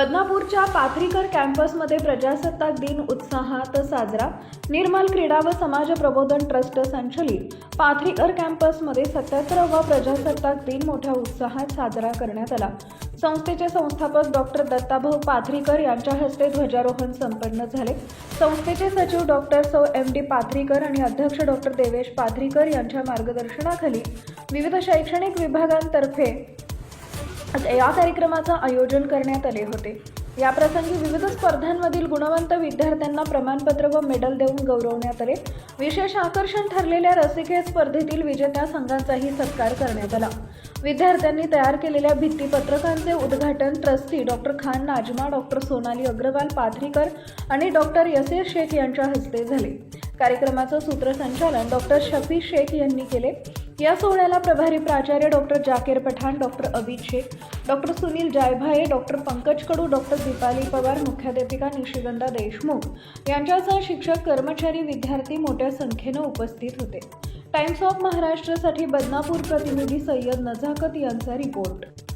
बदनापूरच्या पाथरीकर कॅम्पसमध्ये प्रजासत्ताक दिन उत्साहात साजरा। निर्मल क्रीडा व समाज प्रबोधन ट्रस्ट संचलित पाथरीकर कॅम्पसमध्ये 77वा प्रजासत्ताक दिन मोठ्या उत्साहात साजरा करण्यात आला। संस्थेचे संस्थापक डॉक्टर दत्ताभाऊ पाथरीकर यांच्या हस्ते ध्वजारोहण संपन्न झाले। संस्थेचे सचिव डॉक्टर सौ एम.डी. पाथरीकर आणि अध्यक्ष डॉक्टर देवेश पाथरीकर यांच्या मार्गदर्शनाखाली विविध शैक्षणिक विभागांतर्फे या कार्यक्रमाचे आयोजन करण्यात आले होते। या प्रसंगी विविध स्पर्धांमधील गुणवंत विद्यार्थ्यांना प्रमाणपत्र व मेडल देऊन गौरवण्यात आले। विशेष आकर्षण ठरलेल्या रसिकेत स्पर्धेतील विजेत्या संघांचाही सत्कार करण्यात आला। विद्यार्थ्यांनी तयार केलेल्या भित्तीपत्रकांचे उद्घाटन trustee doctor Khan Najma, doctor Sonali Agarwal Pathrikar आणि डॉक्टर यसीर शेख यांच्या हस्ते झाले। कार्यक्रमाचे सूत्रसंचालन डॉक्टर शफी शेख यांनी केले। या सोहळ्याला प्रभारी प्राचार्य doctor Zakir Pathan, doctor Abid Shaikh, doctor Sunil Jaibhaye, doctor Pankaj Kadu, doctor Deepali Pawar, मुख्याध्यापिका निशिगंधा देशमुख यांच्यासह शिक्षक, कर्मचारी, विद्यार्थी मोठ्या संख्येने उपस्थित होते। टाइम्स ऑफ महाराष्ट्रसाठी बदनापूर प्रतिनिधी सय्यद नजाकत यांचा रिपोर्ट।